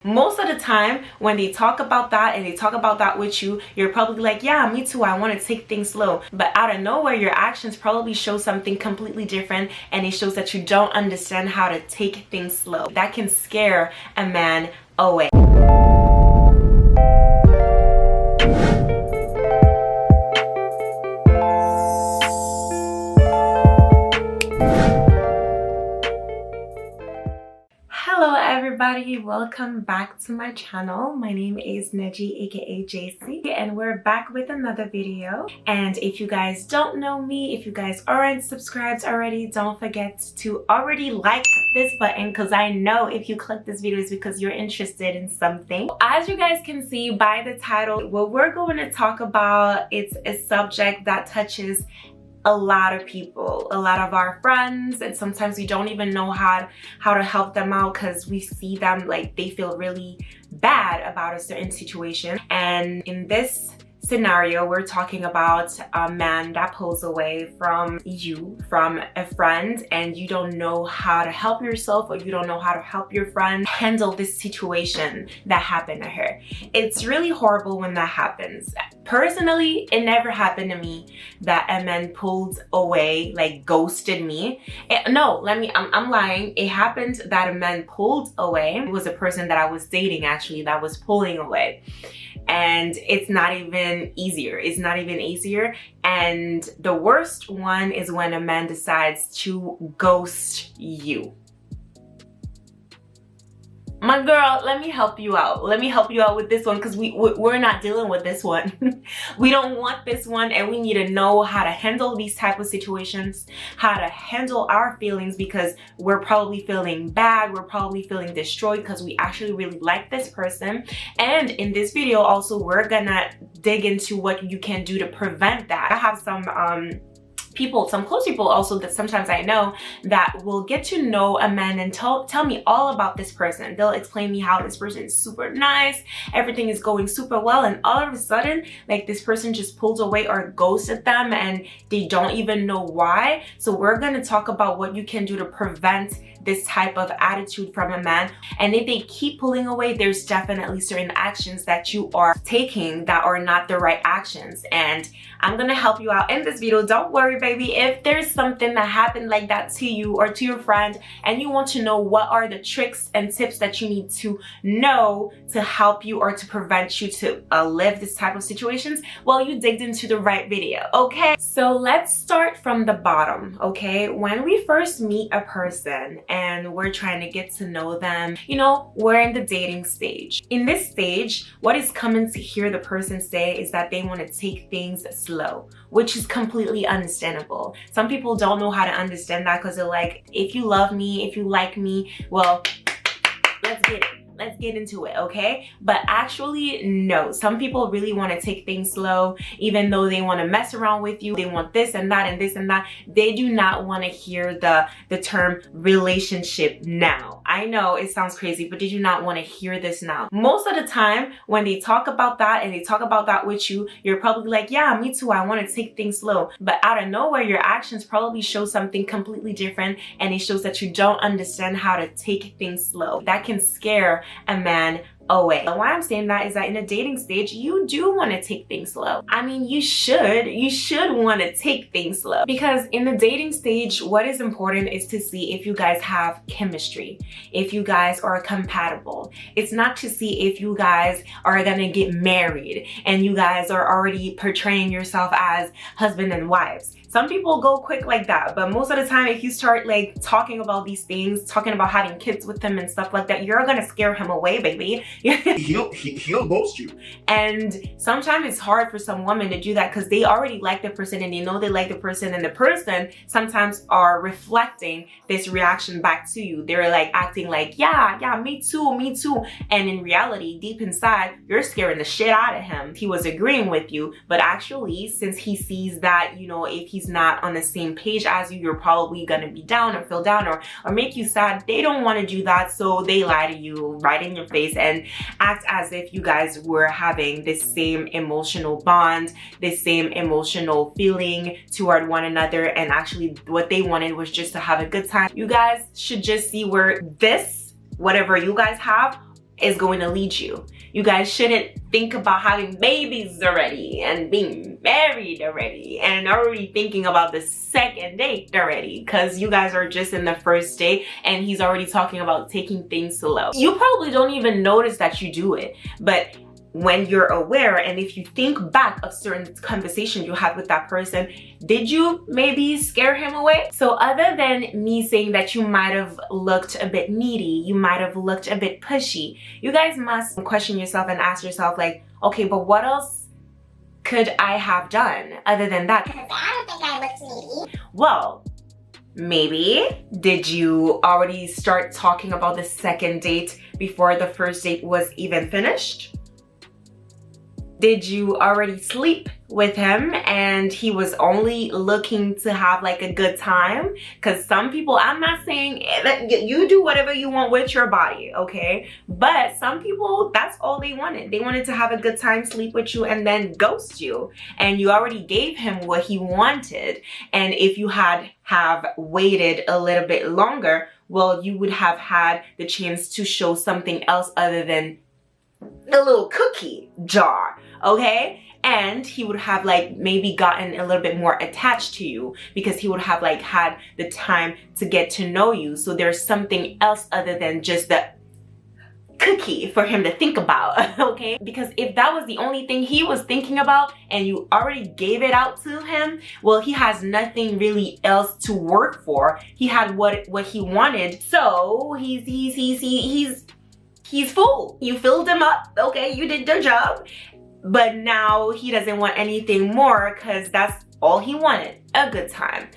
Most of the time when they talk about that and they talk about that with you, you're probably like, yeah, me too, I want to take things slow. But out of nowhere, your actions probably show something completely different, and it shows that you don't understand how to take things slow. That can scare a man away. Hello everybody, welcome back to my channel. My name is Neji, aka JC, and we're back with another video. And if you guys don't know me, if you guys aren't subscribed already, don't forget to already like this button, because I know if you click this video it's because you're interested in something. As you guys can see by the title, what we're going to talk about, it's a subject that touches a lot of people, a lot of our friends, and sometimes we don't even know how to help them out because we see them like they feel really bad about a certain situation. And in this scenario, we're talking about a man that pulls away from you, from a friend, and you don't know how to help yourself, or you don't know how to help your friend handle this situation that happened to her. It's really horrible when that happens. Personally, it never happened to me that a man pulled away, like ghosted me. I'm lying. It happened that a man pulled away. It was a person that I was dating actually that was pulling away. And it's not even easier. It's not even easier. And the worst one is when a man decides to ghost you. My girl, let me help you out. Let me help you out with this one, because we're not dealing with this one. We don't want this one, and we need to know how to handle these type of situations, how to handle our feelings, because we're probably feeling bad, we're probably feeling destroyed because we actually really like this person. And in this video also, we're gonna dig into what you can do to prevent that. I have some close people also that sometimes I know that will get to know a man and tell me all about this person. They'll explain me how this person is super nice, everything is going super well, and all of a sudden like this person just pulls away or ghosted them and they don't even know why. So we're going to talk about what you can do to prevent this type of attitude from a man. And if they keep pulling away, there's definitely certain actions that you are taking that are not the right actions, and I'm gonna help you out in this video. Don't worry, baby, if there's something that happened like that to you or to your friend and you want to know what are the tricks and tips that you need to know to help you or to prevent you to live this type of situations, well, you digged into the right video. Okay, so let's start from the bottom. Okay, when we first meet a person and we're trying to get to know them, you know, we're in the dating stage. In this stage, what is common to hear the person say is that they want to take things slow, which is completely understandable. Some people don't know how to understand that because they're like, if you love me, if you like me, well, let's get it. Let's get into it, okay? But actually, no. Some people really want to take things slow, even though they want to mess around with you. They want this and that and this and that. They do not want to hear the term relationship now. I know it sounds crazy, but they do not want to hear this now. Most of the time, when they talk about that and they talk about that with you, you're probably like, yeah, me too, I want to take things slow. But out of nowhere, your actions probably show something completely different, and it shows that you don't understand how to take things slow. That can scare a man away. Why I'm saying that is that in a dating stage, you do want to take things slow. I mean, you should want to take things slow, because in the dating stage, what is important is to see if you guys have chemistry, if you guys are compatible. It's not to see if you guys are gonna get married and you guys are already portraying yourself as husband and wives. Some people go quick like that, but most of the time, if you start like talking about these things, talking about having kids with him and stuff like that, you're gonna scare him away, baby. He'll ghost you. And sometimes it's hard for some women to do that because they already like the person and they know they like the person, and the person sometimes are reflecting this reaction back to you. They're like acting like, yeah, me too. And in reality, deep inside, you're scaring the shit out of him. He was agreeing with you, but actually, since he sees that, you know, if he's not on the same page as you, you're probably gonna be down or feel down or make you sad. They don't want to do that, so they lie to you right in your face and act as if you guys were having this same emotional bond, this same emotional feeling toward one another, and actually what they wanted was just to have a good time. You guys should just see where this, whatever you guys have, is going to lead you. You guys shouldn't think about having babies already and being married already and already thinking about the second date already, because you guys are just in the first date and he's already talking about taking things slow. You probably don't even notice that you do it, but when you're aware and if you think back of certain conversations you had with that person, did you maybe scare him away? So other than me saying that you might have looked a bit needy, you might have looked a bit pushy, you guys must question yourself and ask yourself like, okay, but what else could I have done other than that? Because I don't think I looked needy. Well, maybe did you already start talking about the second date before the first date was even finished? Did you already sleep with him and he was only looking to have like a good time? Because some people, I'm not saying that you do whatever you want with your body, okay? But some people, that's all they wanted. They wanted to have a good time, sleep with you, and then ghost you. And you already gave him what he wanted. And if you have waited a little bit longer, well, you would have had the chance to show something else other than the little cookie jar, okay? And he would have like maybe gotten a little bit more attached to you because he would have like had the time to get to know you. So there's something else other than just the cookie for him to think about, okay? Because if that was the only thing he was thinking about and you already gave it out to him, well, he has nothing really else to work for. He had what he wanted, so he's full. You filled him up, okay? You did your job. But now he doesn't want anything more because that's all he wanted, a good time.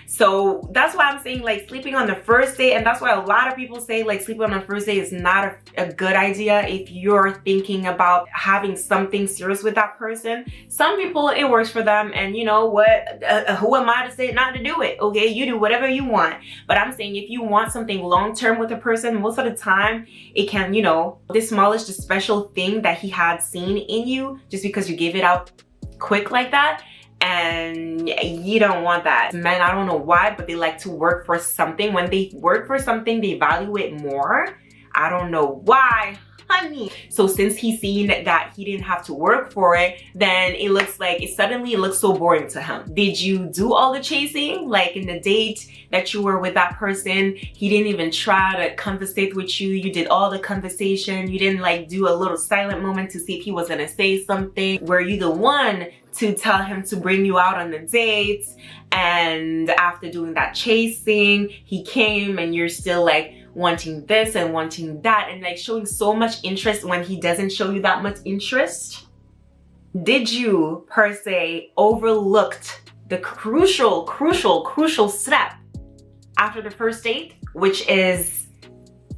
So that's why I'm saying like sleeping on the first date, and that's why a lot of people say like sleeping on the first date is not a good idea if you're thinking about having something serious with that person. Some people, it works for them, and you know what, who am I to say not to do it, okay? You do whatever you want. But I'm saying if you want something long-term with a person, most of the time it can, you know, demolish the special thing that he had seen in you just because you gave it out quick like that. And you don't want that. Men, I don't know why, but they like to work for something. When they work for something, they value it more. I don't know why, honey. So since he's seen that he didn't have to work for it, then it looks like it looks so boring to him. Did you do all the chasing? Like in the date that you were with that person, he didn't even try to conversate with you. You did all the conversation. You didn't like do a little silent moment to see if he was gonna say something. Were you the one to tell him to bring you out on the date? And after doing that chasing, he came and you're still like wanting this and wanting that and like showing so much interest when he doesn't show you that much interest? Did you per se overlooked the crucial step after the first date, which is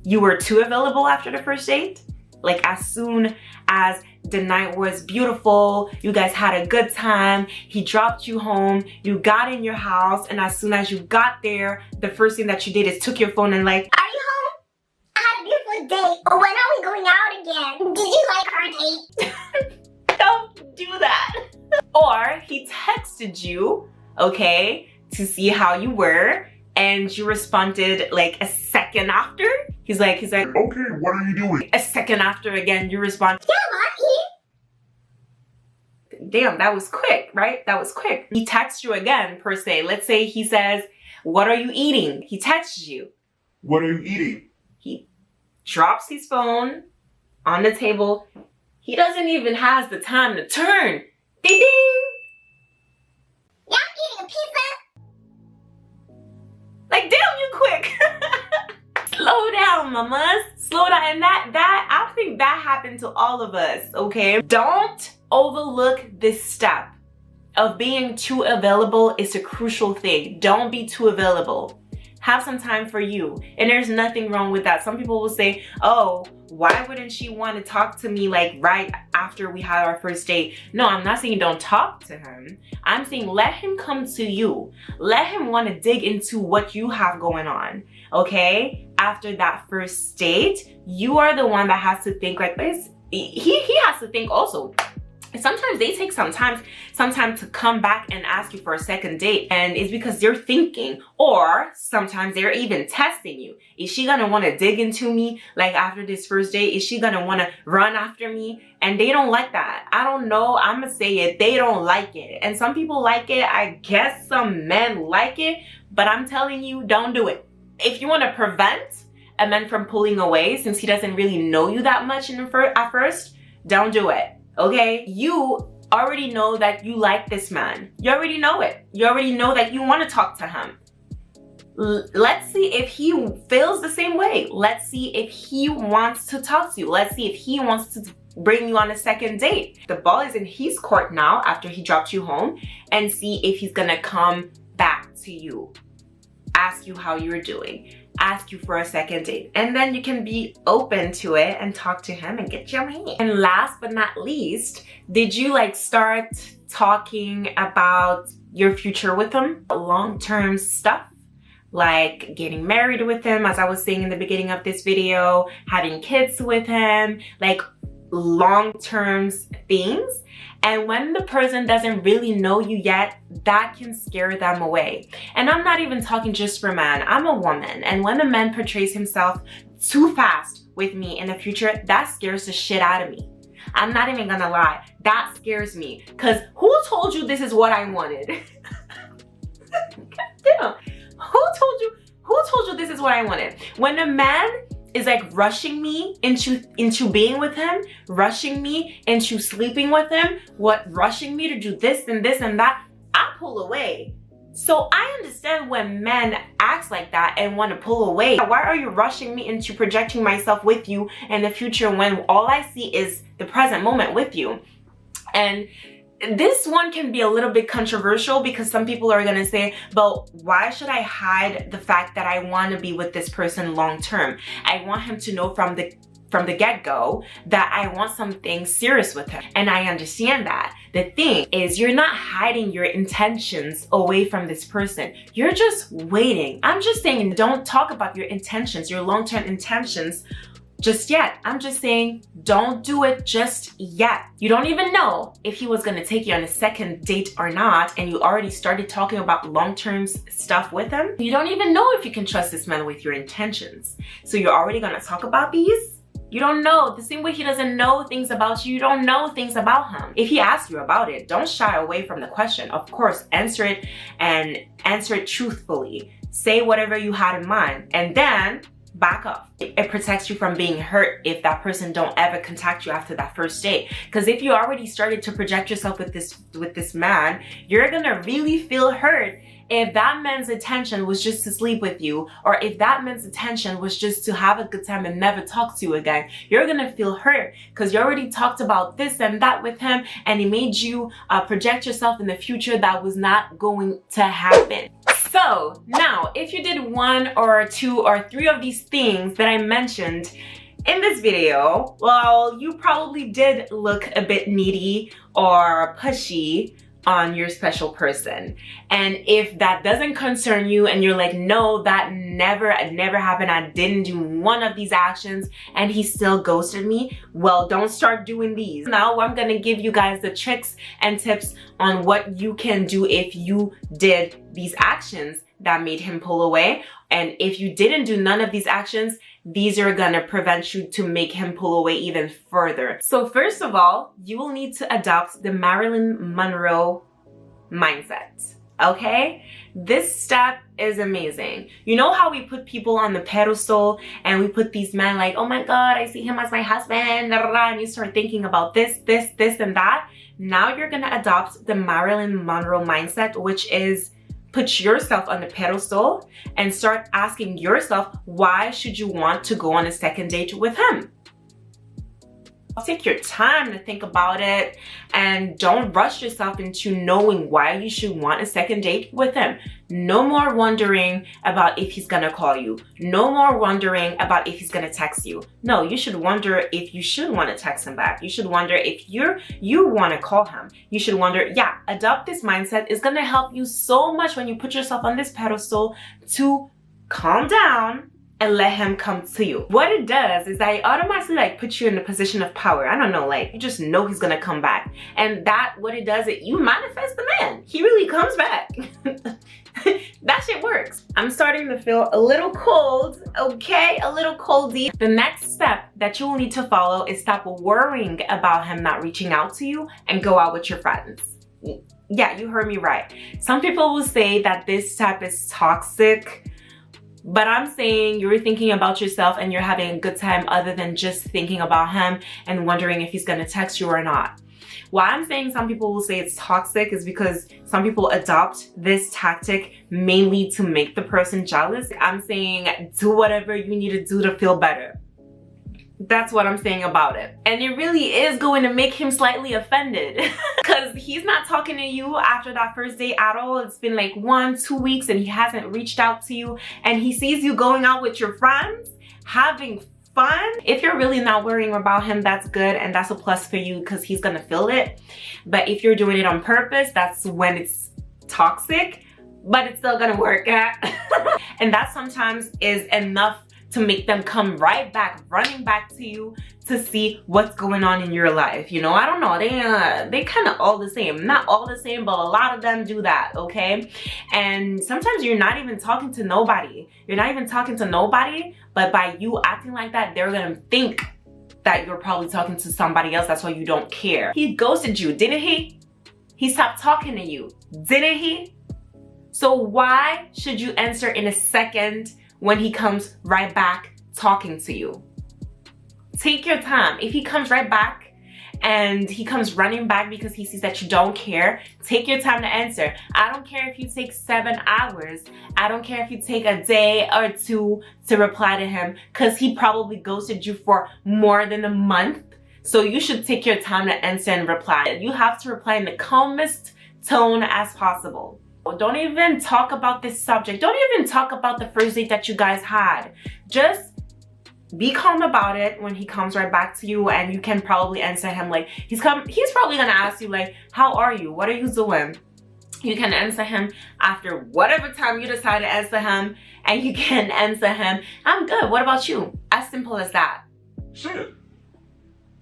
you were too available after the first date? Like as soon as the night was beautiful, you guys had a good time, he dropped you home, you got in your house, and as soon as you got there, the first thing that you did is took your phone and like, are you home? I had a beautiful date. Or when are we going out again? Did you like our date? Don't do that. Or he texted you, okay, to see how you were, and you responded like a second after. He's like, okay, what are you doing? A second after again, you respond, Yeah, Lucky. damn, that was quick, right? That was quick. He texts you again, per se. Let's say he says, what are you eating? He texts you. What are you eating? He drops his phone on the table. He doesn't even have the time to turn. Ding ding! Yeah, I'm eating a pizza. Like, damn, you quick. Slow down, mamas. Slow down. And I think that happened to all of us, okay? Don't overlook this step of being too available. Is a crucial thing. Don't be too available. Have some time for you. And there's nothing wrong with that. Some people will say, oh, why wouldn't she want to talk to me like right after we had our first date? No, I'm not saying don't talk to him. I'm saying let him come to you. Let him want to dig into what you have going on, okay? After that first date, you are the one that has to think like this. He has to think also. sometimes they take some time to come back and ask you for a second date, and it's because they're thinking, or sometimes they're even testing you. Is she gonna want to dig into me like after this first date? Is she gonna want to run after me? And they don't like that. I don't know, I'm gonna say it, they don't like it. And some people like it, I guess some men like it, but I'm telling you, don't do it. If you want to prevent a man from pulling away, since he doesn't really know you that much at first, don't do it. Okay, you already know that you like this man. You already know it. You already know that you want to talk to him. Let's see if he feels the same way. Let's see if he wants to talk to you. Let's see if he wants to bring you on a second date. The ball is in his court now after he dropped you home, and see if he's gonna come back to you, ask you how you're doing, ask you for a second date, and then you can be open to it and talk to him and get your man. And last but not least, did you like start talking about your future with him? Long-term stuff, like getting married with him, as I was saying in the beginning of this video, having kids with him, like long-term things. And when the person doesn't really know you yet, that can scare them away. And I'm not even talking just for men, I'm a woman. And when a man portrays himself too fast with me in the future, that scares the shit out of me. I'm not even gonna lie, that scares me. Cause who told you this is what I wanted? Damn. Who told you this is what I wanted? When a man is like rushing me into being with him, rushing me into sleeping with him, rushing me to do this and this and that, I pull away. So I understand when men act like that and want to pull away. Why are you rushing me into projecting myself with you in the future when all I see is the present moment with you? And this one can be a little bit controversial because some people are gonna say, but why should I hide the fact that I want to be with this person long term? I want him to know from the get-go that I want something serious with him. And I understand that. The thing is, you're not hiding your intentions away from this person. You're just waiting. I'm just saying, don't talk about your intentions, your long-term intentions just yet. I'm just saying, don't do it just yet. You don't even know if he was gonna take you on a second date or not, and you already started talking about long-term stuff with him. You don't even know if you can trust this man with your intentions. So you're already gonna talk about these? You don't know. The same way he doesn't know things about you, you don't know things about him. If he asks you about it, don't shy away from the question. Of course, answer it, and answer it truthfully. Say whatever you had in mind, and then back up. It protects you from being hurt if that person don't ever contact you after that first date. Because if you already started to project yourself with this man, you're gonna really feel hurt if that man's intention was just to sleep with you, or if that man's intention was just to have a good time and never talk to you again. You're gonna feel hurt because you already talked about this and that with him, and it made you project yourself in the future that was not going to happen. So now, if you did 1 or 2 or 3 of these things that I mentioned in this video, well, you probably did look a bit needy or pushy on your special person. And if that doesn't concern you and you're like, no, that never happened, I didn't do one of these actions and he still ghosted me, well, don't start doing these. Now I'm gonna give you guys the tricks and tips on what you can do if you did these actions that made him pull away. And if you didn't do none of these actions, these are gonna prevent you to make him pull away even further. So first of all, you will need to adopt the Marilyn Monroe mindset, okay? This step is amazing. You know how we put people on the pedestal and we put these men like, oh my God, I see him as my husband, blah, blah, blah, and you start thinking about this, and that. Now you're gonna adopt the Marilyn Monroe mindset, which is put yourself on the pedestal and start asking yourself, why should you want to go on a second date with him? Take your time to think about it and don't rush yourself into knowing why you should want a second date with him. No more wondering about if he's gonna call you. No more wondering about if he's gonna text you. No, you should wonder if you should want to text him back. You should wonder if you want to call him. You should wonder, yeah, adopt this mindset. Is gonna help you so much when you put yourself on this pedestal to calm down and let him come to you. What it does is that it automatically like puts you in a position of power. I don't know, like you just know he's gonna come back. And that, what it does, you manifest the man. He really comes back. That shit works. I'm starting to feel a little cold, okay? A little coldy. The next step that you will need to follow is stop worrying about him not reaching out to you and go out with your friends. Yeah, you heard me right. Some people will say that this type is toxic, but I'm saying you're thinking about yourself and you're having a good time other than just thinking about him and wondering if he's gonna text you or not. Why I'm saying some people will say it's toxic is because some people adopt this tactic mainly to make the person jealous. I'm saying do whatever you need to do to feel better. That's what I'm saying about it. And it really is going to make him slightly offended because he's not talking to you after that first date at all. It's been like 1-2 weeks and he hasn't reached out to you, and he sees you going out with your friends, having fun. If you're really not worrying about him, that's good and that's a plus for you because he's gonna feel it. But if you're doing it on purpose, that's when it's toxic, but it's still gonna work. And that sometimes is enough to make them come right back, running back to you to see what's going on in your life. You know, I don't know, they kind of all the same. Not all the same, but a lot of them do that, okay? And sometimes you're not even talking to nobody. You're not even talking to nobody, but by you acting like that, they're gonna think that you're probably talking to somebody else. That's why you don't care. He ghosted you, didn't he? He stopped talking to you, didn't he? So why should you answer in a second when he comes right back talking to you? Take your time. If he comes right back and he comes running back because he sees that you don't care, take your time to answer. I don't care if you take 7 hours. I don't care if you take a day or 2 to reply to him because he probably ghosted you for more than a month. So you should take your time to answer and reply. You have to reply in the calmest tone as possible. Don't even talk about this subject. Don't even talk about the first date that you guys had. Just be calm about it when he comes right back to you, and you can probably answer him like he's probably gonna ask you like, how are you? What are you doing? You can answer him after whatever time you decide to answer him, and you can answer him, I'm good, what about you? As simple as that.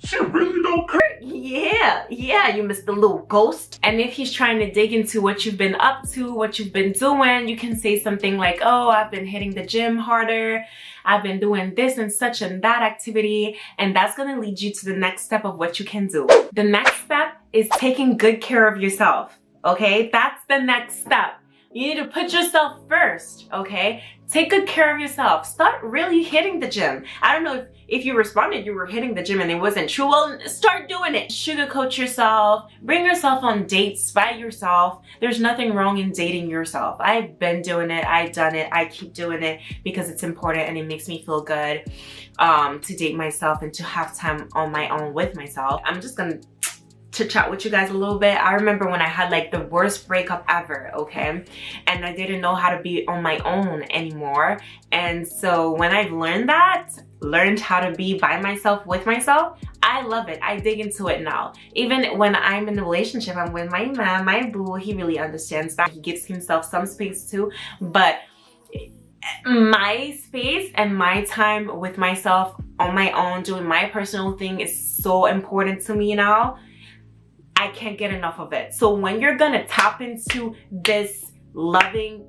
She really don't care. Yeah, you Mr. Little Ghost. And if he's trying to dig into what you've been up to, what you've been doing, you can say something like, oh, I've been hitting the gym harder. I've been doing this and such and that activity. And that's gonna lead you to the next step of what you can do. The next step is taking good care of yourself, okay? That's the next step. You need to put yourself first, okay? Take good care of yourself. Start really hitting the gym. I don't know if you responded you were hitting the gym and it wasn't true. Well, start doing it. Sugarcoat yourself. Bring yourself on dates by yourself. There's nothing wrong in dating yourself. I've been doing it. I've done it. I keep doing it because it's important and it makes me feel good to date myself and to have time on my own with myself. I'm just gonna chit chat with you guys a little bit. I remember when I had like the worst breakup ever, okay? And I didn't know how to be on my own anymore. And so when I've learned how to be by myself, with myself, I love it. I dig into it now. Even when I'm in a relationship, I'm with my man, my boo, he really understands that. He gives himself some space too, but my space and my time with myself on my own, doing my personal thing is so important to me now. I can't get enough of it. So when you're gonna tap into this loving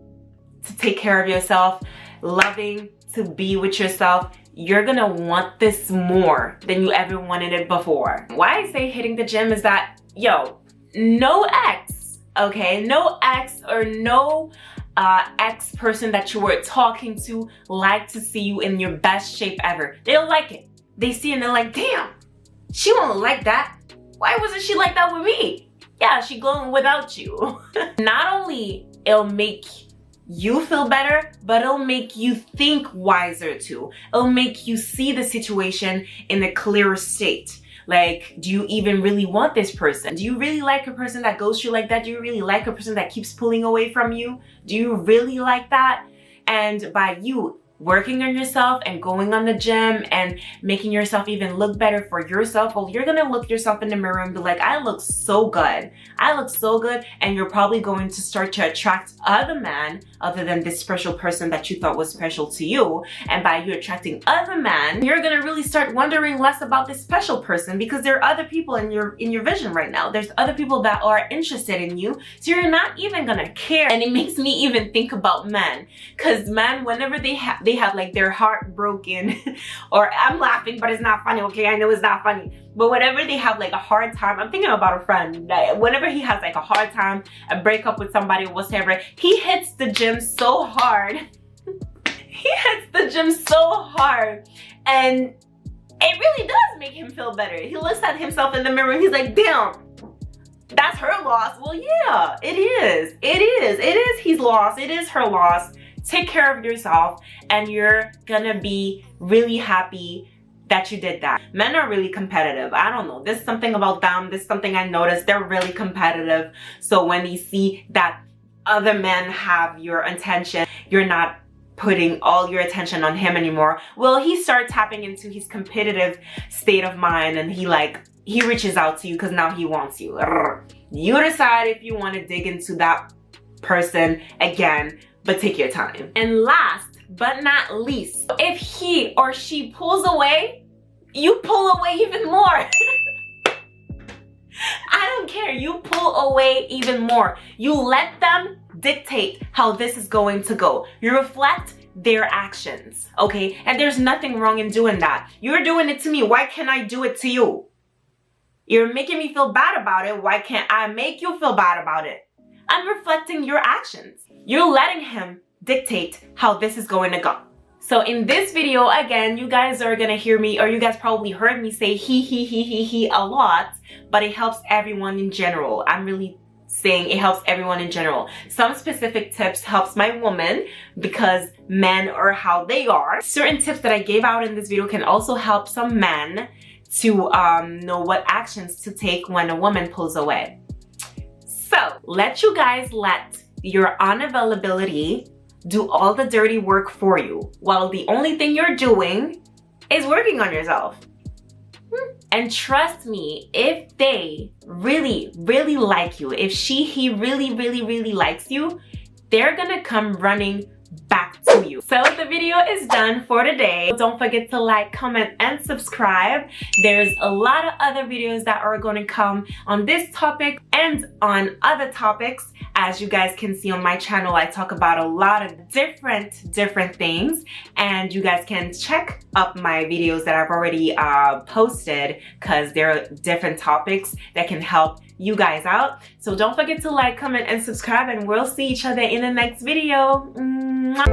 to take care of yourself, loving to be with yourself, you're gonna want this more than you ever wanted it before. Why I say hitting the gym is that, yo, no ex, okay? No ex or no ex person that you were talking to like to see you in your best shape ever. They don't like it. They see it and they're like, damn, she won't like that. Why wasn't she like that with me? Yeah, she glowing without you. Not only it'll make you feel better, but it'll make you think wiser too. It'll make you see the situation in a clearer state. Like, do you even really want this person? Do you really like a person that goes through like that? Do you really like a person that keeps pulling away from you? Do you really like that? And by you working on yourself and going on the gym and making yourself even look better for yourself, well, you're gonna look yourself in the mirror and be like, I look so good. I look so good. And you're probably going to start to attract other men other than this special person that you thought was special to you. And by you attracting other men, you're gonna really start wondering less about this special person because there are other people in your vision right now. There's other people that are interested in you. So you're not even gonna care. And it makes me even think about men. Cause men, whenever they have like their heart broken, or I'm laughing, but it's not funny, okay? I know it's not funny. But whenever they have like a hard time, I'm thinking about a friend, that whenever he has like a hard time, a breakup with somebody, whatever, he hits the gym so hard. He hits the gym so hard. And it really does make him feel better. He looks at himself in the mirror and he's like, damn, that's her loss. Well, yeah, it is. It is. It is his loss. It is her loss. Take care of yourself and you're gonna be really happy that you did that. Men are really competitive. I don't know. There's something about them. There's something I noticed. They're really competitive. So when you see that other men have your attention, you're not putting all your attention on him anymore. Well, he starts tapping into his competitive state of mind and he reaches out to you because now he wants you. You decide if you want to dig into that person again, but take your time. And last but not least, if he or she pulls away, you pull away even more. I don't care. You pull away even more. You let them dictate how this is going to go. You reflect their actions, okay? And there's nothing wrong in doing that. You're doing it to me. Why can't I do it to you? You're making me feel bad about it. Why can't I make you feel bad about it? I'm reflecting your actions. You're letting him dictate how this is going to go. So in this video, again, you guys are gonna hear me, or you guys probably heard me say he a lot, but it helps everyone in general. I'm really saying it helps everyone in general. Some specific tips helps my woman because men are how they are. Certain tips that I gave out in this video can also help some men to know what actions to take when a woman pulls away. So let your unavailability do all the dirty work for you, while the only thing you're doing is working on yourself. And trust me, if they really like you, if he really likes you, they're gonna come running back to you. So the video is done for today. Don't forget to like, comment, and subscribe. There's a lot of other videos that are going to come on this topic and on other topics. As you guys can see on my channel, I talk about a lot of different things, and you guys can check up my videos that I've already posted, because there are different topics that can help you guys out. So don't forget to like, comment, and subscribe, and we'll see each other in the next video. Mwah.